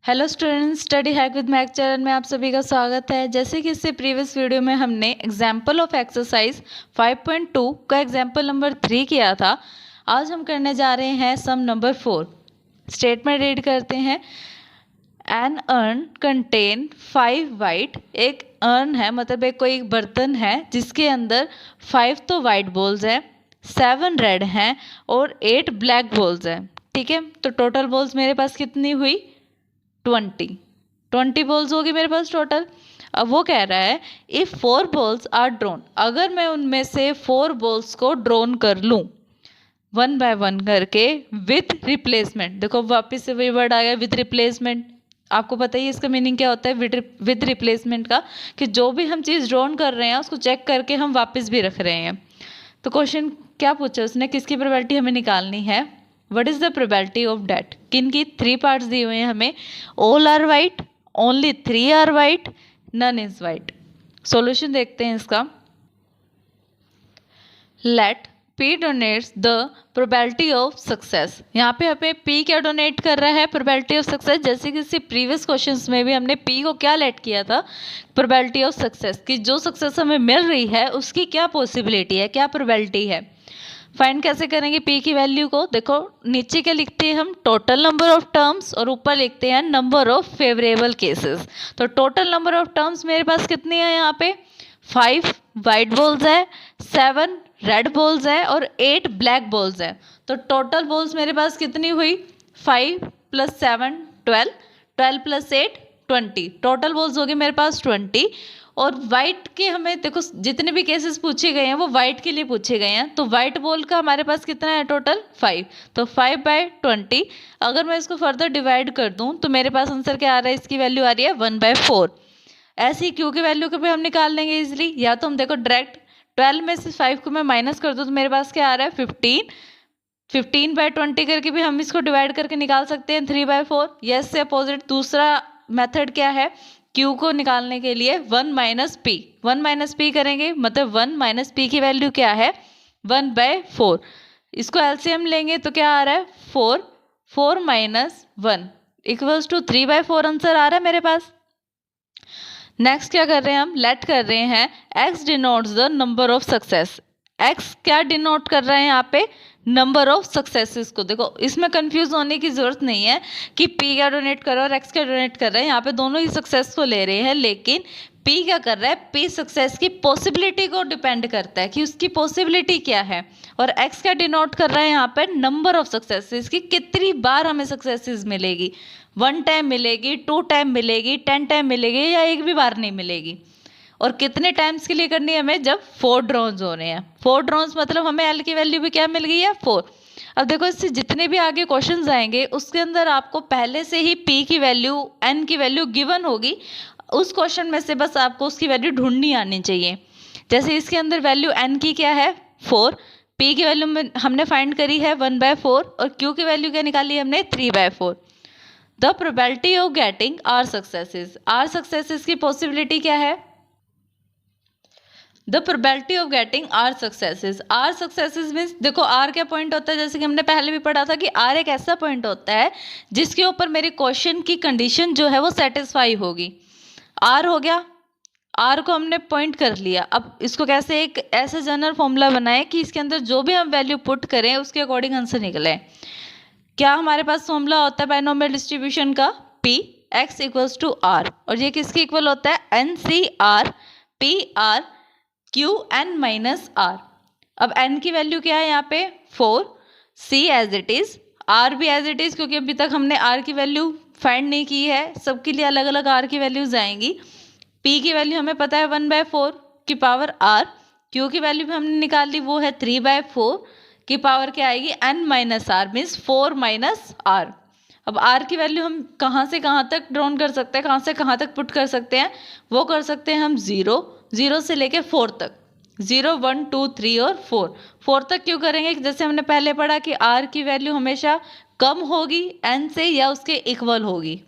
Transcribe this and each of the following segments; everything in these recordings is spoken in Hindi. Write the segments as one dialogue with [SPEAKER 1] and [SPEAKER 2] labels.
[SPEAKER 1] Hello students, study hack with math channel में आप सभी का स्वागत है। जैसे कि इससे प्रीवियस वीडियो में हमने एग्जाम्पल ऑफ एक्सरसाइज 5.2 का एग्जाम्पल नंबर 3 किया था, आज हम करने जा रहे हैं सम नंबर 4। स्टेटमेंट रीड करते हैं। An urn contain 5 white. एक अर्न है मतलब एक कोई बर्तन है जिसके अंदर 5 तो वाइट बॉल्स हैं, 7 रेड हैं और 8 ब्लैक बॉल्स हैं। ठीक है, तो टोटल बॉल्स मेरे पास कितनी हुई? 20 बॉल्स होगी मेरे पास टोटल। अब वो कह रहा है इफ 4 बॉल्स आर ड्रॉन, अगर मैं उनमें से 4 बॉल्स को ड्रॉन कर लूं 1 बाय 1 करके विथ रिप्लेसमेंट। देखो वापस से वही वर्ड आ गया विथ रिप्लेसमेंट। आपको पता ही इसका मीनिंग क्या होता है विथ रिप्लेसमेंट का, कि जो भी हम चीज़ ड्रॉन कर रहे हैं उसको चेक करके हम वापस भी रख रहे हैं। तो क्वेश्चन क्या पूछा उसने, किसकी प्रोबेबिलिटी हमें निकालनी है? What is the probability of that. किन की 3 पार्ट्स दिए हुए हैं हमें। All are white, only 3 are white, none is white. Solution देखते हैं इसका। Let P denotes the probability of success. यहाँ पे हमें P क्या डोनेट कर रहा है? Probability of success. जैसे कि इसी प्रीवियस क्वेश्चंस में भी हमने P को क्या लेट किया था? प्रोबेबिलिटी ऑफ सक्सेस, कि जो सक्सेस हमें मिल रही है उसकी क्या पॉसिबिलिटी है, क्या प्रोबेबिलिटी है। फाइंड कैसे करेंगे P की वैल्यू को? देखो नीचे क्या लिखते हैं हम, टोटल नंबर ऑफ टर्म्स, और ऊपर लिखते हैं नंबर ऑफ फेवरेबल केसेस। तो टोटल नंबर ऑफ टर्म्स मेरे पास कितनी है यहाँ पे? 5 वाइट बॉल्स है, 7 रेड बॉल्स है और 8 ब्लैक बॉल्स है। तो टोटल बॉल्स मेरे पास कितनी हुई? 5 + 7 12, 12 + 8 20। टोटल बॉल्स हो गए मेरे पास 20। और वाइट के हमें देखो जितने भी केसेस पूछे गए हैं वो वाइट के लिए पूछे गए हैं, तो वाइट बॉल का हमारे पास कितना है टोटल? 5। तो 5/20। अगर मैं इसको फर्दर डिवाइड कर दूं तो मेरे पास आंसर क्या आ रहा है? इसकी वैल्यू आ रही है 1/4। ऐसे ही क्यू की वैल्यू को भी हम निकाल लेंगे इजिली। या तो हम देखो डायरेक्ट 12 में से 5 को मैं माइनस कर दूँ तो मेरे पास क्या आ रहा है? 15। 15/20 करके भी हम इसको डिवाइड करके निकाल सकते हैं 3/4। यस से अपोजिट दूसरा मेथड क्या है? Q को निकालने के लिए 1 - P। 1 - P करेंगे मतलब 1 - P की वैल्यू क्या है? 1/4। इसको एलसीएम लेंगे तो क्या आ रहा है? 4। 4 - 1 = 3/4 आंसर आ रहा है मेरे पास। नेक्स्ट क्या कर रहे हैं हम? लेट कर रहे हैं X denotes the number of success. X क्या डिनोट कर रहे हैं यहाँ पे? नंबर ऑफ सक्सेसेस को। देखो इसमें कंफ्यूज होने की जरूरत नहीं है कि P क्या डोनेट कर रहा है और X क्या डोनेट कर रहा है। यहाँ पे दोनों ही सक्सेस को ले रहे हैं, लेकिन P क्या कर रहा है? P सक्सेस की पॉसिबिलिटी को डिपेंड करता है कि उसकी पॉसिबिलिटी क्या है। और X क्या डिनोट कर रहा है यहाँ पे? नंबर ऑफ सक्सेसेस की कितनी बार हमें सक्सेसेस मिलेगी। 1 टाइम मिलेगी, 2 टाइम मिलेगी, 10 टाइम मिलेगी, या एक भी बार नहीं मिलेगी। और कितने टाइम्स के लिए करनी है हमें? जब 4 ड्रॉन्स हो रहे हैं। 4 ड्रॉन्स मतलब हमें L की वैल्यू भी क्या मिल गई है? 4। अब देखो इससे जितने भी आगे क्वेश्चंस आएंगे उसके अंदर आपको पहले से ही P की वैल्यू, N की वैल्यू गिवन होगी। उस क्वेश्चन में से बस आपको उसकी वैल्यू ढूंढनी आनी चाहिए। जैसे इसके अंदर वैल्यू N की क्या है? 4। P की वैल्यू में हमने फाइंड करी है 1/4 और Q की वैल्यू क्या निकाली हमने? 3/4। The probability of getting R successes. R successes की पॉसिबिलिटी क्या है? The probability of getting R successes. R successes means देखो R क्या पॉइंट होता है, जैसे कि हमने पहले भी पढ़ा था कि R एक ऐसा पॉइंट होता है जिसके ऊपर मेरे क्वेश्चन की कंडीशन जो है वो सेटिस्फाई होगी। R हो गया, R को हमने पॉइंट कर लिया। अब इसको कैसे एक ऐसा जनरल फॉर्मूला बनाए कि इसके अंदर जो भी हम वैल्यू पुट करें उसके अकॉर्डिंग आंसर निकले। क्या हमारे पास फॉर्मूला होता है बाइनोमियल डिस्ट्रीब्यूशन का? P(x = R) और ये किसके इक्वल होता है? NCR PR Qn - R। अब n की वैल्यू क्या है यहाँ पे? 4। C as it is, R भी एज इट इज, क्योंकि अभी तक हमने R की वैल्यू फाइंड नहीं की है, सबके लिए अलग अलग R की वैल्यूज आएंगी। P की वैल्यू हमें पता है 1/4 की पावर R। Q की वैल्यू भी हमने निकाल ली, वो है 3/4 की पावर क्या आएगी? N - R means 4 - R। अब R की वैल्यू हम कहाँ से कहाँ तक ड्रॉन कर सकते हैं, कहाँ से कहाँ तक पुट कर सकते हैं? वो कर सकते हैं हम 0 से लेके 4 तक। 0 1 2 3 और 4 तक क्यों करेंगे? जैसे हमने पहले पढ़ा कि R की वैल्यू हमेशा कम होगी N से या उसके इक्वल होगी।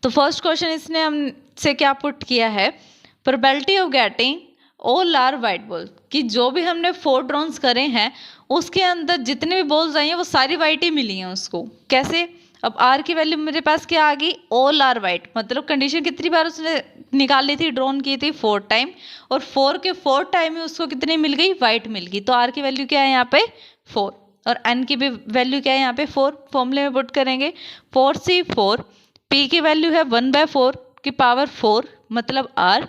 [SPEAKER 1] तो फर्स्ट क्वेश्चन इसने हमसे क्या पुट किया है? Probability of getting all are white ball, कि जो भी हमने 4 ड्रॉन्स करे हैं उसके अंदर जितने भी बॉल्स आई हैं वो सारी वाइट ही मिली हैं उसको। कैसे? अब आर की वैल्यू मेरे पास क्या आ गई, ऑल आर वाइट, मतलब कंडीशन कितनी बार उसने निकाल ली थी, ड्रॉन की थी 4 टाइम, और 4 के 4 टाइम में उसको कितनी मिल गई, वाइट मिल गई। तो आर की वैल्यू क्या है यहाँ पे 4, और एन की भी वैल्यू क्या है यहाँ पे 4, फॉर्मूले में पुट करेंगे 4C4, पी की वैल्यू है 1/4 की पावर 4 मतलब आर,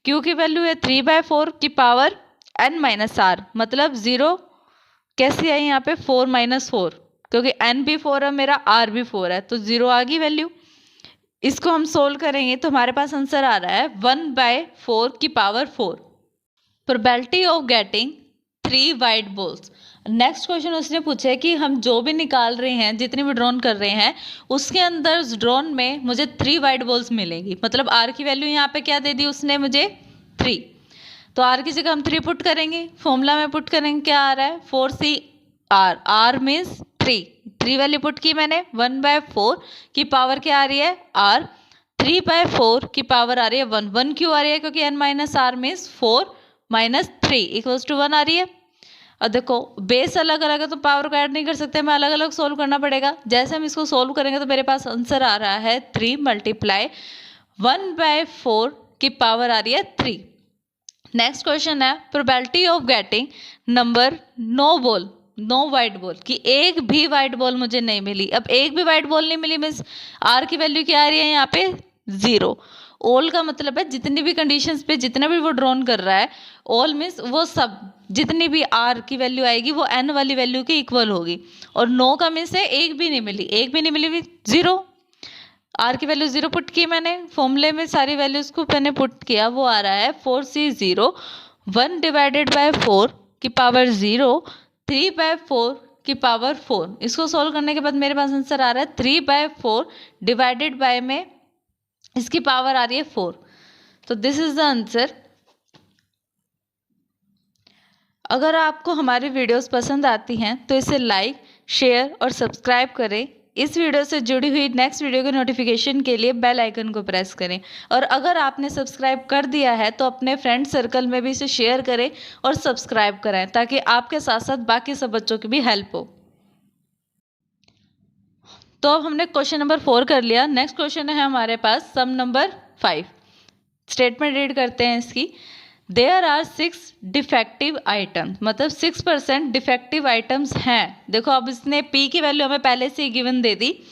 [SPEAKER 1] क्यू की वैल्यू है 3/4 की पावर n माइनस आर मतलब 0, कैसी आई यहाँ पे 4 - 4, क्योंकि n भी 4 है मेरा, r भी 4 है, तो 0 आ गई वैल्यू। इसको हम सोल्व करेंगे तो हमारे पास आंसर आ रहा है 1/4 की power 4। Probability of getting 3 white balls. Next question उसने पूछा है कि हम जो भी निकाल रहे हैं, जितनी भी ड्रॉन कर रहे हैं, उसके अंदर उस ड्रॉन में मुझे 3 वाइट बॉल्स मिलेंगी। मतलब आर की वैल्यू यहाँ पे क्या दे दी उसने मुझे 3, तो आर की जगह हम 3 पुट करेंगे, फॉर्मूला में पुट करेंगे, क्या आ रहा है 4CR, are means 3 value put की मैंने, 1/4 की पावर क्या आ रही है आर, 3/4 की पावर आ रही है 1 क्यों आ रही है, क्योंकि n minus R means 4 - 3 equals to 1 आ रही है। और देखो बेस अलग अलग है तो पावर को ऐड नहीं कर सकते, हमें अलग अलग सोल्व करना पड़ेगा। जैसे हम इसको सोल्व करेंगे तो मेरे पास आंसर आ रहा है 3 × 1/4 की पावर आ रही है 3। नेक्स्ट क्वेश्चन है probability of getting number no white ball, कि एक भी वाइट बॉल मुझे नहीं मिली। अब एक भी वाइट बॉल नहीं मिली मीन्स आर की वैल्यू क्या आ रही है यहाँ पे 0। ऑल का मतलब है जितनी भी कंडीशंस पे जितना भी वो ड्रॉन कर रहा है, ऑल मीन्स वो सब जितनी भी आर की वैल्यू आएगी वो एन वाली वैल्यू के इक्वल होगी, और नो का मीन्स है एक भी नहीं मिली, एक भी नहीं मिली भी 0। आर की वैल्यू 0 पुट की मैंने, फॉर्मूले में सारी वैल्यूज को मैंने पुट किया, वो आ रहा है 4C0 1/4 की पावर 0 3/4 की पावर 4। इसको सॉल्व करने के बाद मेरे पास आंसर आ रहा है 3/4 डिवाइडेड बाय में इसकी पावर आ रही है 4। तो दिस इज द आंसर। अगर आपको हमारी वीडियोस पसंद आती हैं तो इसे लाइक, शेयर और सब्सक्राइब करें। इस वीडियो से जुड़ी हुई नेक्स्ट वीडियो के नोटिफिकेशन के लिए बेल आइकन को प्रेस करें, और अगर आपने सब्सक्राइब कर दिया है तो अपने फ्रेंड सर्कल में भी इसे शेयर करें और सब्सक्राइब कराएं, ताकि आपके साथ साथ बाकी सब बच्चों की भी हेल्प हो। तो अब हमने क्वेश्चन नंबर 4 कर लिया। नेक्स्ट क्वेश्चन है हमारे पास सम नंबर 5। स्टेटमेंट रीड करते हैं इसकी। देयर आर 6 डिफेक्टिव आइटम्स, मतलब 6% डिफेक्टिव आइटम्स हैं। देखो अब इसने पी की वैल्यू हमें पहले से ही गिवन दे दी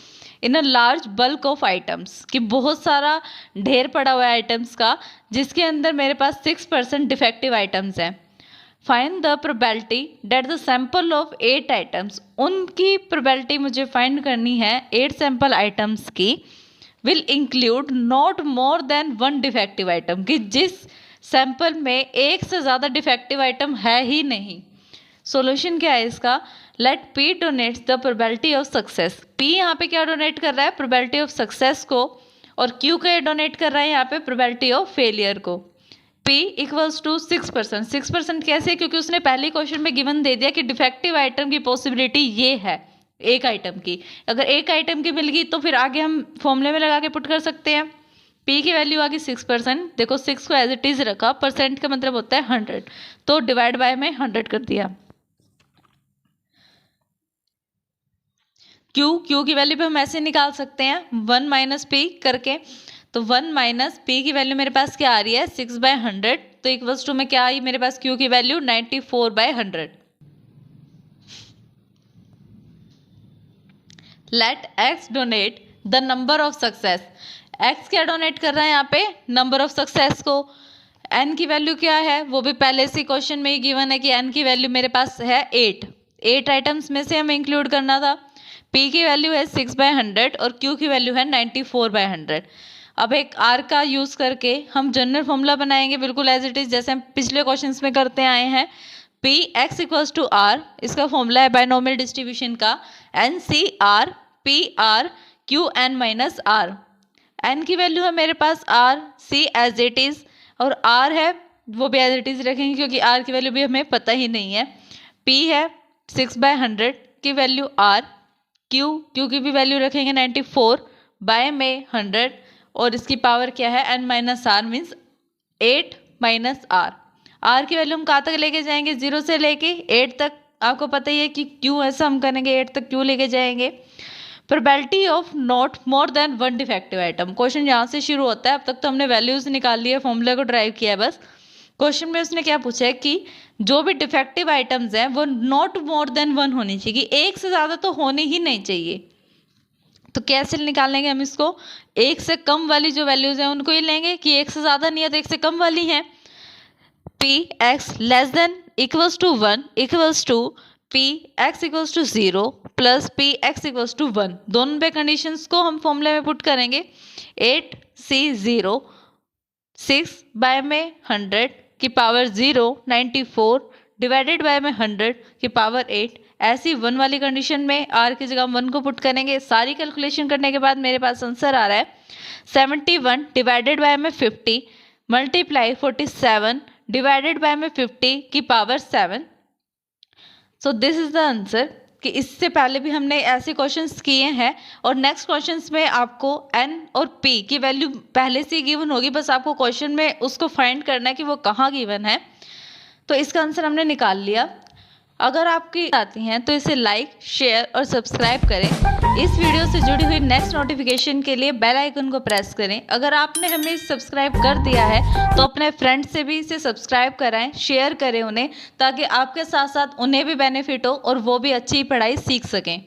[SPEAKER 1] in a large bulk of items, कि बहुत सारा ढेर पड़ा हुआ है आइटम्स का, जिसके अंदर मेरे पास 6% डिफेक्टिव आइटम्स हैं। Find the probability that the sample of 8 items, उनकी प्रोबेबिलिटी मुझे फाइंड करनी है 8 सैंपल आइटम्स की, will include not more than 1 defective item, कि जिस सैंपल में एक से ज़्यादा डिफेक्टिव आइटम है ही नहीं। सॉल्यूशन क्या है इसका, let P denotes the probability of success. P यहाँ पे क्या डोनेट कर रहा है, प्रोबेबिलिटी ऑफ सक्सेस को, और क्यू का डोनेट कर रहा है यहाँ पे प्रोबेबिलिटी ऑफ फेलियर को। P equals to 6%। 6% कैसे, क्योंकि उसने पहले क्वेश्चन में गिवन दे दिया कि डिफेक्टिव आइटम की पॉसिबिलिटी ये है एक आइटम की। अगर एक आइटम की मिल गई तो फिर आगे हम फॉर्मूले में लगा के पुट कर सकते हैं। P की वैल्यू आ गई 6%। देखो 6 को एज इट इज रखा, परसेंट का मतलब होता है 100, तो डिवाइड बाय में 100 कर दिया। Q की वैल्यू भी हम ऐसे निकाल सकते हैं 1 - P करके। तो 1 - P की वैल्यू मेरे पास क्या आ रही है 6/100, तो इक्वल्स टू में क्या आई मेरे पास Q की value 94/100। Let X denote the number of success. X क्या डोनेट कर रहा है यहाँ पे, नंबर ऑफ सक्सेस को। N की वैल्यू क्या है, वो भी पहले से क्वेश्चन में ही गिवन है कि N की वैल्यू मेरे पास है 8 आइटम्स में से हमें इंक्लूड करना था। P की वैल्यू है 6/100 और Q की वैल्यू है 94/100। अब एक R का यूज़ करके हम जनरल फॉर्मूला बनाएंगे, बिल्कुल एज इट इज़ जैसे हम पिछले क्वेश्चंस में करते आए हैं। P X equals to R, इसका फॉर्मूला है बायनोमियल डिस्ट्रीब्यूशन का, NCR PR QN - R। N की वैल्यू है मेरे पास R, C as it is, और R है वो भी एज इट इज़ रखेंगे क्योंकि R की वैल्यू भी हमें पता ही नहीं है। P है 6/100 की वैल्यू R, Q की भी वैल्यू रखेंगे 94/100, और इसकी पावर क्या है n - R means 8 - R। R की वैल्यू हम कहाँ तक लेके जाएंगे, 0 से लेके 8 तक। आपको पता ही है कि क्यों ऐसा हम करेंगे, 8 तक क्यों लेके जाएंगे। Probability of not more then one defective item. Question यहाँ से शुरू होता है, अब तक तो हमने वैल्यूज निकाल ली है, फॉर्मूले को ड्राइव किया है बस। क्वेश्चन में उसने क्या पूछा है कि जो भी डिफेक्टिव आइटम्स हैं वो नॉट मोर देन वन होनी चाहिए, कि एक से ज़्यादा तो होनी ही नहीं चाहिए। तो कैसे निकालेंगे हम इसको, एक से कम वाली जो वैल्यूज हैं उनको ही लेंगे, कि एक से ज़्यादा नहीं है तो एक से कम वाली है। P X less than equals to 1 equals to P X equals to 0 plus P X equals to 1। दोनों पे कंडीशंस को हम फॉर्मूले में पुट करेंगे। 8C0 6 बाय में 100 की पावर 0 94 डिवाइडेड बाय में 100 की पावर 8। ऐसी 1 वाली कंडीशन में r की जगह 1 को पुट करेंगे। सारी कैलकुलेशन करने के बाद मेरे पास आंसर आ रहा है 71 डिवाइडेड बाय में 50 मल्टीप्लाई 47 डिवाइडेड बाय में 50 की power 7। So this is the answer. कि इससे पहले भी हमने ऐसे क्वेश्चंस किए हैं और नेक्स्ट क्वेश्चंस में आपको n और p की वैल्यू पहले से ही गिवन होगी, बस आपको क्वेश्चन में उसको फाइंड करना है कि वो कहाँ गिवन है। तो इसका आंसर हमने निकाल लिया। अगर आपकी आती हैं तो इसे लाइक शेयर और सब्सक्राइब करें। इस वीडियो से जुड़ी हुई नेक्स्ट नोटिफिकेशन के लिए बेल आइकन को प्रेस करें। अगर आपने हमें सब्सक्राइब कर दिया है तो अपने फ्रेंड से भी इसे सब्सक्राइब कराएं, शेयर करें उन्हें, ताकि आपके साथ साथ उन्हें भी बेनिफिट हो और वो भी अच्छी पढ़ाई सीख सकें।